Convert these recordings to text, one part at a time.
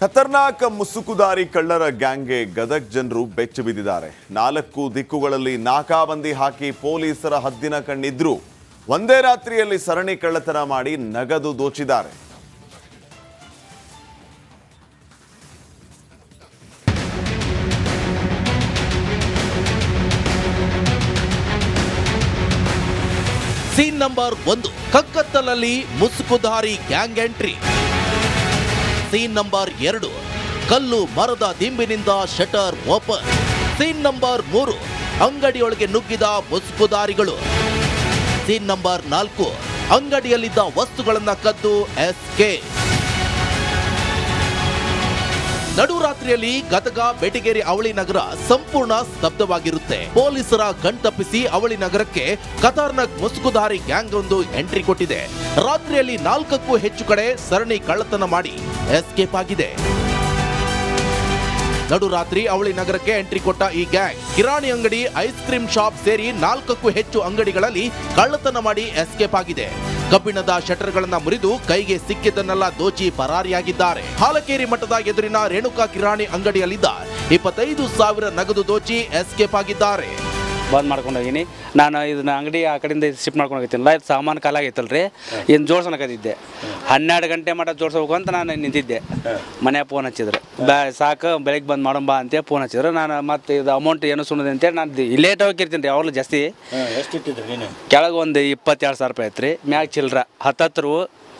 ಖತರ್ನಾಕ್ ಮುಸುಕುದಾರಿ ಕಳ್ಳರ ಗ್ಯಾಂಗ್ಗೆ ಗದಗ ಜನರು ಬೆಚ್ಚಿ ಬಿದ್ದಿದ್ದಾರೆ. 4 ದಿಕ್ಕುಗಳಲ್ಲಿ ನಾಕಾಬಂದಿ ಹಾಕಿ ಪೊಲೀಸರ ಹದ್ದಿನ ಕಣ್ಣಿದ್ರು ಒಂದೇ ರಾತ್ರಿಯಲ್ಲಿ ಸರಣಿ ಕಳ್ಳತನ ಮಾಡಿ ನಗದು ದೋಚಿದ್ದಾರೆ. ಸೀನ್ ನಂಬರ್ 1, ಕಕ್ಕತ್ತಲಲ್ಲಿ ಮುಸುಕುಧಾರಿ ಗ್ಯಾಂಗ್ ಎಂಟ್ರಿ. ಸೀನ್ ನಂಬರ್ 2, ಕಲ್ಲು ಮರದ ದಿಂಬಿನಿಂದ ಶಟರ್ ಓಪನ್. ಸೀನ್ ನಂಬರ್ 3, ಅಂಗಡಿಯೊಳಗೆ ನುಗ್ಗಿದ ಮುಸುಕುಧಾರಿಗಳು. ಸೀನ್ ನಂಬರ್ 4, ಅಂಗಡಿಯಲ್ಲಿದ್ದ ವಸ್ತುಗಳನ್ನ ಕದ್ದು ಎಸ್ಕೇಪ್. ನಡುರಾತ್ರಿಯಲ್ಲಿ ಗದಗ ಬೆಟಗೇರಿ ಅವಳಿ ನಗರ ಸಂಪೂರ್ಣ ಸ್ತಬ್ಧವಾಗಿರುತ್ತೆ. ಪೊಲೀಸರ ಕಣ್ತಪ್ಪಿಸಿ ಅವಳಿ ನಗರಕ್ಕೆ ಖತರ್ನಾಕ್ ಮುಸುಕುಧಾರಿ ಗ್ಯಾಂಗ್ ಒಂದು ಎಂಟ್ರಿ ಕೊಟ್ಟಿದೆ. ರಾತ್ರಿಯಲ್ಲಿ 4ಕ್ಕೂ ಹೆಚ್ಚು ಕಡೆ ಸರಣಿ ಕಳ್ಳತನ ಮಾಡಿ ಎಸ್ಕೇಪ್ ಆಗಿದೆ. ನಡುರಾತ್ರಿ ಅವಳಿ ನಗರಕ್ಕೆ ಎಂಟ್ರಿ ಕೊಟ್ಟ ಈ ಗ್ಯಾಂಗ್ ಕಿರಾಣಿ ಅಂಗಡಿ, ಐಸ್ ಕ್ರೀಮ್ ಶಾಪ್ ಸೇರಿ 4ಕ್ಕೂ ಹೆಚ್ಚು ಅಂಗಡಿಗಳಲ್ಲಿ ಕಳ್ಳತನ ಮಾಡಿ ಎಸ್ಕೇಪ್ ಆಗಿದೆ. ಕಬ್ಬಿಣದ ಶಟರ್ಗಳನ್ನ ಮುರಿದು ಕೈಗೆ ಸಿಕ್ಕಿದ್ದನ್ನೆಲ್ಲ ದೋಚಿ ಪರಾರಿಯಾಗಿದ್ದಾರೆ. ಹಾಲಕೇರಿ ಮಠದ ಎದುರಿನ ರೇಣುಕಾ ಕಿರಾಣಿ ಅಂಗಡಿಯಲ್ಲಿದ್ದ 25,000 ನಗದು ದೋಚಿ ಎಸ್ಕೇಪ್ ಆಗಿದ್ದಾರೆ. ಬಂದ್ ಮಾಡ್ಕೊಂಡು ಹೋಗಿನಿ. ನಾನು ಇದನ್ನ ಅಂಗಡಿ ಆ ಕಡೆಯಿಂದ ಶಿಫ್ಟ್ ಮಾಡ್ಕೊಂಡು ಹೋಗ್ತೀನಲ್ಲ, ಇದು ಸಾಮಾನು ಕಾಲಾಗೈತಲ್ರಿ, ಇನ್ನು ಜೋಡ್ಸೋಣಕತ್ತಿದ್ದೆ. 12 ಗಂಟೆ ಮಟ್ಟ ಜೋಡ್ಸೋಬೇಕು ಅಂತ ನಾನು ನಿಂತಿದ್ದೆ. ಮನೆ ಫೋನ್ ಹಚ್ಚಿದ್ರು, ಸಾಕು ಬೆಳಗ್ಗೆ ಬಂದು ಮಾಡೋಣ ಬಾ ಅಂತೇಳಿ ಫೋನ್ ಹಚ್ಚಿದ್ರು. ನಾನು ಮತ್ತೆ ಇದು ಅಮೌಂಟ್ ಏನು ಸುಣ್ಣದೆ ಅಂತೇಳಿ ನಾನು ಇಲ್ಲೇಟ್ ಹೋಗಿರ್ತೀನಿ ರೀ. ಅವ್ರು ಜಾಸ್ತಿ ಕೆಳಗೆ ಒಂದು 22,000 ರೂಪಾಯಿ ಐತ್ರಿ. ಮ್ಯಾಗ ಚಿಲ್ಲರ 10 ರೂ,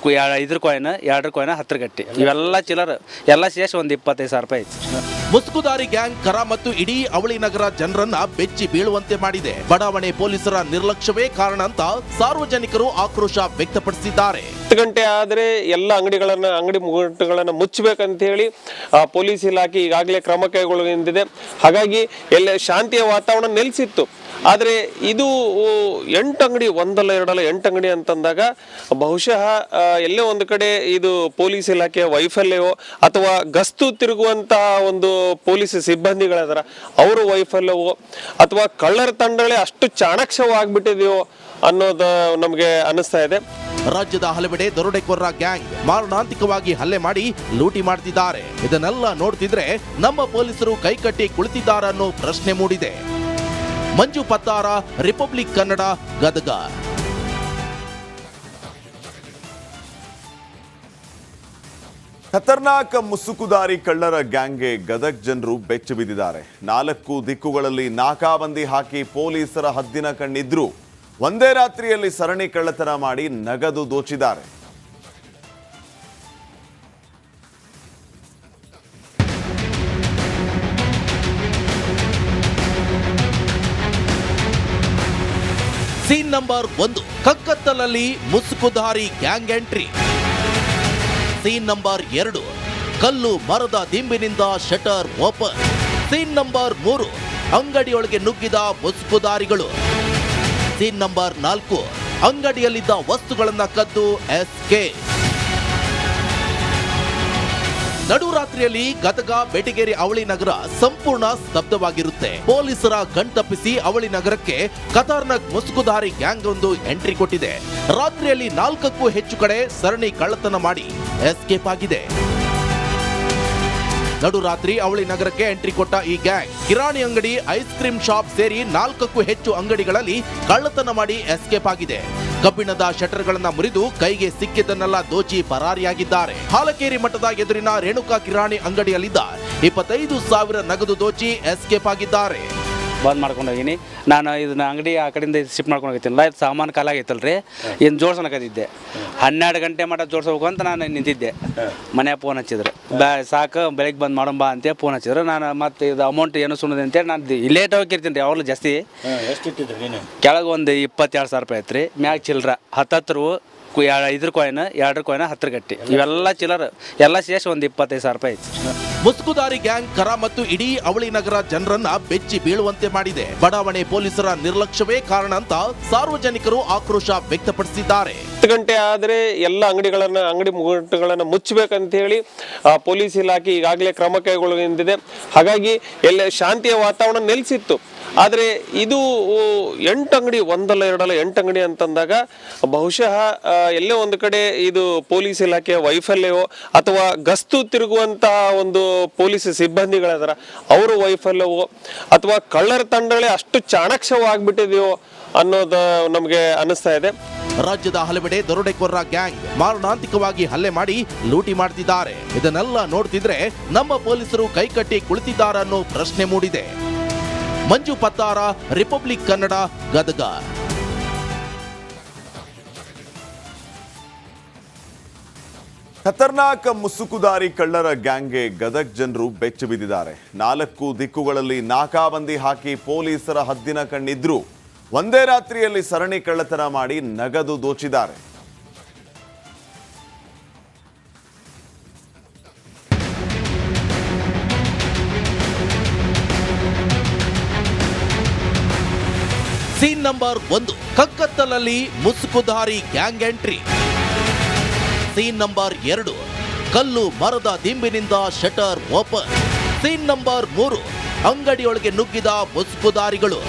5 ಕಾಯಿನ್, 2 ಕಾಯಿನ್, 10 ಗಟ್ಟಿ, ಇವೆಲ್ಲ ಚಿಲ್ಲರ್ ಎಲ್ಲ ಸೇರಿಸಿ ಒಂದು 25,000 ರೂಪಾಯಿ ಐತಿ. ಮುಸುಕುಧಾರಿ ಗ್ಯಾಂಗ್ ಕರ ಮತ್ತು ಇಡೀ ಅವಳಿ ನಗರ ಜನರನ್ನ ಬೆಚ್ಚಿ ಬೀಳುವಂತೆ ಮಾಡಿದೆ. ಬಡಾವಣೆ ಪೊಲೀಸರ ನಿರ್ಲಕ್ಷ್ಯವೇ ಕಾರಣ ಅಂತ ಸಾರ್ವಜನಿಕರು ಆಕ್ರೋಶ ವ್ಯಕ್ತಪಡಿಸಿದ್ದಾರೆ. 10 ಗಂಟೆ ಆದರೆ ಎಲ್ಲ ಅಂಗಡಿ ಮುಗ್ಗಟ್ಟುಗಳನ್ನು ಮುಚ್ಚಬೇಕಂತ ಹೇಳಿ ಪೊಲೀಸ್ ಇಲಾಖೆ ಈಗಾಗಲೇ ಕ್ರಮ ಕೈಗೊಳ್ಳುತ್ತಿದೆ. ಹಾಗಾಗಿ ಎಲ್ಲ ಶಾಂತಿಯ ವಾತಾವರಣ ನೆಲೆಸಿತ್ತು. ಆದರೆ ಇದು 8 ಅಂಗಡಿ, ಒಂದಲ್ಲ ಎರಡಲ್ಲ 8 ಅಂಗಡಿ ಅಂತಂದಾಗ ಬಹುಶಃ ಎಲ್ಲೇ ಒಂದು ಕಡೆ ಇದು ಪೊಲೀಸ್ ಇಲಾಖೆಯ ವೈಫಲ್ಯವೋ ಅಥವಾ ಗಸ್ತು ತಿರುಗುವಂತಹ ಒಂದು ಪೊಲೀಸ್ ಸಿಬ್ಬಂದಿಗಳದಾರ ಅವರ ವೈಫಲ್ಯವೋ ಅಥವಾ ಕಳ್ಳರ ತಂಡಗಳೇ ಅಷ್ಟು ಚಾಣಾಕ್ಷವಾಗಿಬಿಟ್ಟಿದೆಯೋ ಅನ್ನೋದು ನಮಗೆ ಅನ್ನಿಸ್ತಾ ಇದೆ. ರಾಜ್ಯದ ಹಲವೆಡೆ ದರೋಡೆಕೋರರ ಗ್ಯಾಂಗ್ ಮಾರಣಾಂತಿಕವಾಗಿ ಹಲ್ಲೆ ಮಾಡಿ ಲೂಟಿ ಮಾಡ್ತಿದ್ದಾರೆ. ಇದನ್ನೆಲ್ಲ ನೋಡ್ತಿದ್ರೆ ನಮ್ಮ ಪೊಲೀಸರು ಕೈಕಟ್ಟಿ ಕುಳಿತಿದ್ದಾರೆ ಅನ್ನೋ ಪ್ರಶ್ನೆ ಮೂಡಿದೆ. ಮಂಜು ಪತ್ತಾರ, ರಿಪಬ್ಲಿಕ್ ಕನ್ನಡ, ಗದಗ. ಖತರ್ನಾಕ್ ಮುಸುಕುದಾರಿ ಕಳ್ಳರ ಗ್ಯಾಂಗ್ಗೆ ಗದಗ ಜನರು ಬೆಚ್ಚಿ ಬಿದ್ದಿದ್ದಾರೆ. 4 ದಿಕ್ಕುಗಳಲ್ಲಿ ನಾಕಾಬಂದಿ ಹಾಕಿ ಪೊಲೀಸರ ಹದ್ದಿನ ಕಣ್ಣಿದ್ರು ಒಂದೇ ರಾತ್ರಿಯಲ್ಲಿ ಸರಣಿ ಕಳ್ಳತನ ಮಾಡಿ ನಗದು ದೋಚಿದ್ದಾರೆ. ಸೀನ್ ನಂಬರ್ 1, ಕಕ್ಕತ್ತಲಲ್ಲಿ ಮುಸುಕುಧಾರಿ ಗ್ಯಾಂಗ್ ಎಂಟ್ರಿ. ಸೀನ್ ನಂಬರ್ 2, ಕಲ್ಲು ಮರದ ದಿಂಬಿನಿಂದ ಶಟರ್ ಓಪನ್. ಸೀನ್ ನಂಬರ್ 3, ಅಂಗಡಿಯೊಳಗೆ ನುಗ್ಗಿದ ಮುಸುಕುಧಾರಿಗಳು. ಸೀನ್ ನಂಬರ್ 4, ಅಂಗಡಿಯಲ್ಲಿದ್ದ ವಸ್ತುಗಳನ್ನ ಕದ್ದು ಎಸ್ಕೇಪ್. ನಡುರಾತ್ರಿಯಲ್ಲಿ ಗದಗ ಬೆಟಗೇರಿ ಅವಳಿ ನಗರ ಸಂಪೂರ್ಣ ಸ್ತಬ್ಧವಾಗಿರುತ್ತೆ. ಪೊಲೀಸರ ಕಣ್ತಪ್ಪಿಸಿ ಅವಳಿ ನಗರಕ್ಕೆ ಖತರ್ನಾಕ್ ಮುಸುಕುಧಾರಿ ಗ್ಯಾಂಗ್ ಒಂದು ಎಂಟ್ರಿ ಕೊಟ್ಟಿದೆ. ರಾತ್ರಿಯಲ್ಲಿ 4ಕ್ಕೂ ಹೆಚ್ಚು ಕಡೆ ಸರಣಿ ಕಳ್ಳತನ ಮಾಡಿ ಎಸ್ಕೇಪ್ ಆಗಿದೆ. ನಡುರಾತ್ರಿ ಅವಳಿ ನಗರಕ್ಕೆ ಎಂಟ್ರಿ ಕೊಟ್ಟ ಈ ಗ್ಯಾಂಗ್ ಕಿರಾಣಿ ಅಂಗಡಿ, ಐಸ್ ಕ್ರೀಮ್ ಶಾಪ್ ಸೇರಿ 4ಕ್ಕೂ ಹೆಚ್ಚು ಅಂಗಡಿಗಳಲ್ಲಿ ಕಳ್ಳತನ ಮಾಡಿ ಎಸ್ಕೇಪ್ ಆಗಿದೆ. ಕಬ್ಬಿಣದ ಶಟರ್ಗಳನ್ನ ಮುರಿದು ಕೈಗೆ ಸಿಕ್ಕಿದ್ದನ್ನೆಲ್ಲ ದೋಚಿ ಪರಾರಿಯಾಗಿದ್ದಾರೆ. ಹಾಲಕೇರಿ ಮಠದ ಎದುರಿನ ರೇಣುಕಾ ಕಿರಾಣಿ ಅಂಗಡಿಯಲ್ಲಿದ್ದ 25,000 ನಗದು ದೋಚಿ ಎಸ್ಕೇಪ್ ಆಗಿದ್ದಾರೆ. ಬಂದ್ ಮಾಡ್ಕೊಂಡು ಹೋಗಿನಿ. ನಾನು ಇದನ್ನ ಅಂಗಡಿ ಆ ಕಡೆಯಿಂದ ಶಿಫ್ಟ್ ಮಾಡ್ಕೊಂಡು ಹೋಗ್ತೀನಲ್ಲ, ಇದು ಸಾಮಾನು ಕಾಲಾಗೈತಲ್ರಿ, ಇನ್ನು ಜೋಡ್ಸೋಣಕತ್ತಿದ್ದೆ. 12 ಗಂಟೆ ಮಟ್ಟ ಜೋಡ್ಸೋಬೇಕು ಅಂತ ನಾನು ನಿಂತಿದ್ದೆ. ಮನೆ ಫೋನ್ ಹಚ್ಚಿದ್ರು, ಸಾಕು ಬೆಳಗ್ಗೆ ಬಂದು ಮಾಡೋಣ ಬಾ ಅಂತೇಳಿ ಫೋನ್ ಹಚ್ಚಿದ್ರು. ನಾನು ಮತ್ತೆ ಇದು ಅಮೌಂಟ್ ಏನು ಸುಣ್ಣದೆ ಅಂತೇಳಿ ನಾನು ಇಲ್ಲೇಟ್ ಹೋಗಿರ್ತೀನಿ ರೀ. ಅವ್ರು ಜಾಸ್ತಿ ಕೆಳಗೆ ಒಂದು 22,000 ರೂಪಾಯಿ ಐತ್ರಿ. ಮ್ಯಾಗ ಚಿಲ್ಲರ 10 ರೂ, 5 ಕಾಯಿನ್, 2 ಕಾಯಿನ್, 10 ಗಟ್ಟಿ, ಇವೆಲ್ಲ ಚಿಲ್ಲರ್ ಎಲ್ಲ ಸೇರಿಸಿ ಒಂದು 25,000 ರೂಪಾಯಿ ಐತಿ. ಮುಸುಕುದಾರಿ ಗ್ಯಾಂಗ್ ಕರ ಮತ್ತು ಇಡೀ ಅವಳಿ ನಗರ ಜನರನ್ನ ಬೆಚ್ಚಿ ಬೀಳುವಂತೆ ಮಾಡಿದೆ. ಬಡಾವಣೆ ಪೊಲೀಸರ ನಿರ್ಲಕ್ಷ್ಯವೇ ಕಾರಣ ಅಂತ ಸಾರ್ವಜನಿಕರು ಆಕ್ರೋಶ ವ್ಯಕ್ತಪಡಿಸಿದ್ದಾರೆ. 10 ಗಂಟೆ ಆದ್ರೆ ಎಲ್ಲ ಅಂಗಡಿ ಮುಗ್ಗಟ್ಟುಗಳನ್ನ ಮುಚ್ಚಬೇಕಂತ ಹೇಳಿ ಪೊಲೀಸ್ ಇಲಾಖೆ ಈಗಾಗಲೇ ಕ್ರಮ ಕೈಗೊಳ್ಳುತ್ತಿದೆ. ಹಾಗಾಗಿ ಎಲ್ಲ ಶಾಂತಿಯ ವಾತಾವರಣ ನೆಲೆಸಿತ್ತು. ಆದರೆ ಇದು 8 ಅಂಗಡಿ, ಒಂದಲ್ಲ ಎರಡಲ್ಲ 8 ಅಂಗಡಿ ಅಂತಂದಾಗ ಬಹುಶಃ ಎಲ್ಲೇ ಒಂದು ಕಡೆ ಇದು ಪೊಲೀಸ್ ಇಲಾಖೆಯ ವೈಫಲ್ಯವೋ ಅಥವಾ ಗಸ್ತು ತಿರುಗುವಂತಹ ಒಂದು ಪೊಲೀಸ್ ಸಿಬ್ಬಂದಿಗಳದಾರ ಅವರ ವೈಫಲ್ಯವೋ ಅಥವಾ ಕಳ್ಳರ ತಂಡಗಳೇ ಅಷ್ಟು ಚಾಣಾಕ್ಷವಾಗ್ಬಿಟ್ಟಿದೆಯೋ ಅನ್ನೋದು ನಮಗೆ ಅನ್ನಿಸ್ತಾ ಇದೆ. ರಾಜ್ಯದ ಹಲವೆಡೆ ದರೋಡೆಕೋರರ ಗ್ಯಾಂಗ್ ಮಾರಣಾಂತಿಕವಾಗಿ ಹಲ್ಲೆ ಮಾಡಿ ಲೂಟಿ ಮಾಡ್ತಿದ್ದಾರೆ. ಇದನ್ನೆಲ್ಲ ನೋಡ್ತಿದ್ರೆ ನಮ್ಮ ಪೊಲೀಸರು ಕೈಕಟ್ಟಿ ಕುಳಿತಿದ್ದಾರೆ ಅನ್ನೋ ಪ್ರಶ್ನೆ ಮೂಡಿದೆ. ಮಂಜು ಪತ್ತಾರ, ರಿಪಬ್ಲಿಕ್ ಕನ್ನಡ, ಗದಗ. ಖತರ್ನಾಕ್ ಮುಸುಕುದಾರಿ ಕಳ್ಳರ ಗ್ಯಾಂಗ್ಗೆ ಗದಗ್ ಜನರು ಬೆಚ್ಚಿ ಬಿದ್ದಿದ್ದಾರೆ. 4 ದಿಕ್ಕುಗಳಲ್ಲಿ ನಾಕಾಬಂದಿ ಹಾಕಿ ಪೊಲೀಸರ ಹದ್ದಿನ ಕಣ್ಣಿದ್ರು ಒಂದೇ ರಾತ್ರಿಯಲ್ಲಿ ಸರಣಿ ಕಳ್ಳತನ ಮಾಡಿ ನಗದು ದೋಚಿದ್ದಾರೆ. ಸೀನ್ ನಂಬರ್ 1, ಕಕ್ಕತ್ತಲಲ್ಲಿ ಮುಸುಕುಧಾರಿ ಗ್ಯಾಂಗ್ ಎಂಟ್ರಿ. ಸೀನ್ ನಂಬರ್ 2, ಕಲ್ಲು ಮರದ ದಿಂಬಿನಿಂದ ಶಟರ್ ಓಪನ್. ಸೀನ್ ನಂಬರ್ 3, ಅಂಗಡಿಯೊಳಗೆ ನುಗ್ಗಿದ ಮುಸುಕುಧಾರಿಗಳು.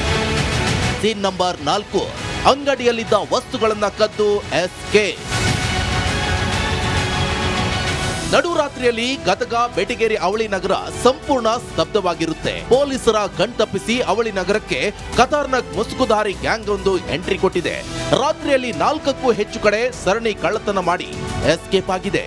ಸೀನ್ ನಂಬರ್ 4, ಅಂಗಡಿಯಲ್ಲಿದ್ದ ವಸ್ತುಗಳನ್ನ ಕದ್ದು ಎಸ್ಕೇಪ್. ನಡುರಾತ್ರಿಯಲ್ಲಿ ಗದಗ, ಬೆಟಗೇರಿ, ಅವಳಿ ನಗರ ಸಂಪೂರ್ಣ ಸ್ತಬ್ಧವಾಗಿರುತ್ತೆ. ಪೊಲೀಸರ ಕಣ್ತಪ್ಪಿಸಿ ಅವಳಿ ನಗರಕ್ಕೆ ಖತರ್ನಾಕ್ ಮುಸುಕುಧಾರಿ ಗ್ಯಾಂಗ್ ಒಂದು ಎಂಟ್ರಿ ಕೊಟ್ಟಿದೆ. ರಾತ್ರಿಯಲ್ಲಿ 4ಕ್ಕೂ ಹೆಚ್ಚು ಕಡೆ ಸರಣಿ ಕಳ್ಳತನ ಮಾಡಿ ಎಸ್ಕೇಪ್ ಆಗಿದೆ.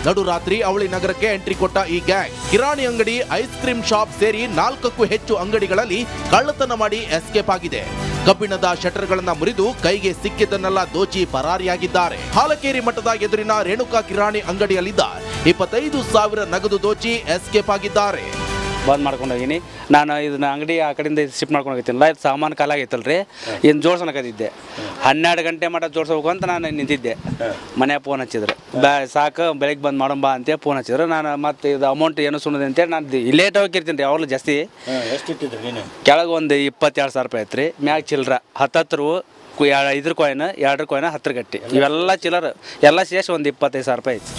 ನಡುರಾತ್ರಿ ಅವಳಿ ನಗರಕ್ಕೆ ಎಂಟ್ರಿ ಕೊಟ್ಟ ಈ ಗ್ಯಾಂಗ್ ಕಿರಾಣಿ ಅಂಗಡಿ, ಐಸ್ ಕ್ರೀಮ್ ಶಾಪ್ ಸೇರಿ 4ಕ್ಕೂ ಹೆಚ್ಚು ಅಂಗಡಿಗಳಲ್ಲಿ ಕಳ್ಳತನ ಮಾಡಿ ಎಸ್ಕೇಪ್ ಆಗಿದೆ. ಕಬ್ಬಿಣದ ಶಟರ್ಗಳನ್ನ ಮುರಿದು ಕೈಗೆ ಸಿಕ್ಕಿದ್ದನ್ನೆಲ್ಲ ದೋಚಿ ಪರಾರಿಯಾಗಿದ್ದಾರೆ. ಹಾಲಕೇರಿ ಮಠದ ಎದುರಿನ ರೇಣುಕಾ ಕಿರಾಣಿ ಅಂಗಡಿಯಲ್ಲಿದ್ದ 25,000 ನಗದು ದೋಚಿ ಎಸ್ಕೇಪ್ ಆಗಿದ್ದಾರೆ. ಬಂದ್ ಮಾಡ್ಕೊಂಡು ಹೋಗಿನಿ. ನಾನು ಇದನ್ನ ಅಂಗಡಿ ಆ ಕಡೆಯಿಂದ ಶಿಫ್ಟ್ ಮಾಡ್ಕೊಂಡು ಹೋಗ್ತೀನಲ್ಲ, ಇದು ಸಾಮಾನು ಕಾಲಾಗೈತಲ್ರಿ, ಏನು ಜೋಡ್ಸೋಣಕತ್ತಿದ್ದೆ. 12 ಗಂಟೆ ಮಟ್ಟ ಜೋಡ್ಸ್ಬೇಕು ಅಂತ ನಾನು ನಿಂತಿದ್ದೆ. ಮನೆಯ ಫೋನ್ ಹಚ್ಚಿದ್ರು, ಸಾಕು ಬೆಳಗ್ಗೆ ಬಂದು ಮಾಡೋಣ ಬಾ ಅಂತೇಳಿ ಫೋನ್ ಹಚ್ಚಿದ್ರು. ನಾನು ಮತ್ತೆ ಇದು ಅಮೌಂಟ್ ಏನು ಸುಣ್ಣದೆ ಅಂತೇಳಿ ನಾನು ಲೇಟ್ ಹೋಗಿರ್ತೀನಿ ರೀ. ಯಾವಾಗಲೂ ಜಾಸ್ತಿ ಕೆಳಗೆ ಒಂದು 22,000 ರೂಪಾಯಿ ಐತ್ರಿ. ಮ್ಯಾಗ ಚಿಲ್ಲರ 10 ರೂ, 5 ಕಾಯಿನ್, 2 ಕಾಯಿನ್, 10 ಗಟ್ಟಿ, ಇವೆಲ್ಲ ಚಿಲ್ಲರ ಎಲ್ಲ ಸೇರಿಸಿ ಒಂದು 25,000 ರೂಪಾಯಿ ಐತಿ.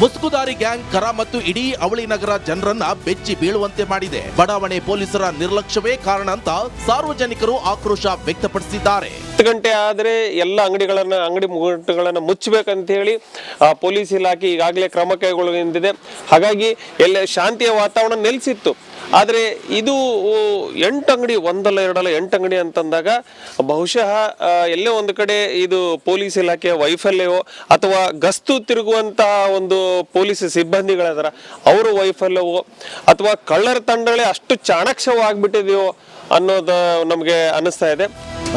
ಮುಸುಕುಧಾರಿ ಗ್ಯಾಂಗ್ ಕರ ಮತ್ತು ಇಡೀ ಅವಳಿ ನಗರ ಜನರನ್ನ ಬೆಚ್ಚಿ ಬೀಳುವಂತೆ ಮಾಡಿದೆ. ಬಡಾವಣೆ ಪೊಲೀಸರ ನಿರ್ಲಕ್ಷ್ಯವೇ ಕಾರಣ ಅಂತ ಸಾರ್ವಜನಿಕರು ಆಕ್ರೋಶ ವ್ಯಕ್ತಪಡಿಸಿದ್ದಾರೆ. 10 ಗಂಟೆ ಆದ್ರೆ ಎಲ್ಲ ಅಂಗಡಿ ಮುಗ್ಗಟ್ಟುಗಳನ್ನ ಮುಚ್ಚಬೇಕಂತ ಹೇಳಿ ಪೊಲೀಸ್ ಇಲಾಖೆ ಈಗಾಗಲೇ ಕ್ರಮ ಕೈಗೊಳ್ಳುತ್ತಿದೆ. ಹಾಗಾಗಿ ಎಲ್ಲ ಶಾಂತಿಯ ವಾತಾವರಣ ನೆಲೆಸಿತ್ತು. ಆದರೆ ಇದು 8 ಅಂಗಡಿ, ಒಂದಲ್ಲ ಎರಡಲ್ಲ 8 ಅಂಗಡಿ ಅಂತಂದಾಗ ಬಹುಶಃ ಎಲ್ಲೇ ಒಂದು ಕಡೆ ಇದು ಪೊಲೀಸ್ ಇಲಾಖೆಯ ವೈಫಲ್ಯವೋ ಅಥವಾ ಗಸ್ತು ತಿರುಗುವಂತಹ ಒಂದು ಪೊಲೀಸ್ ಸಿಬ್ಬಂದಿಗಳದಾರ ಅವರ ವೈಫಲ್ಯವೋ ಅಥವಾ ಕಳ್ಳರ ತಂಡಗಳೇ ಅಷ್ಟು ಚಾಣಾಕ್ಷವಾಗ್ಬಿಟ್ಟಿದೆಯೋ ಅನ್ನೋದು ನಮಗೆ ಅನ್ನಿಸ್ತಾ ಇದೆ.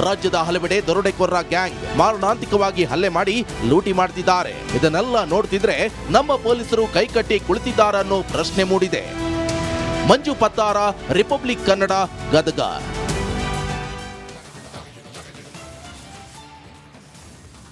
ರಾಜ್ಯದ ಹಲವೆಡೆ ದರೋಡೆಕೋರರ ಗ್ಯಾಂಗ್ ಮಾರಣಾಂತಿಕವಾಗಿ ಹಲ್ಲೆ ಮಾಡಿ ಲೂಟಿ ಮಾಡ್ತಿದ್ದಾರೆ. ಇದನ್ನೆಲ್ಲ ನೋಡ್ತಿದ್ರೆ ನಮ್ಮ ಪೊಲೀಸರು ಕೈಕಟ್ಟಿ ಕುಳಿತಿದ್ದಾರೆ ಅನ್ನೋ ಪ್ರಶ್ನೆ ಮೂಡಿದೆ. ಮಂಜು ಪತ್ತಾರ, ರಿಪಬ್ಲಿಕ್ ಕನ್ನಡ, ಗದಗ.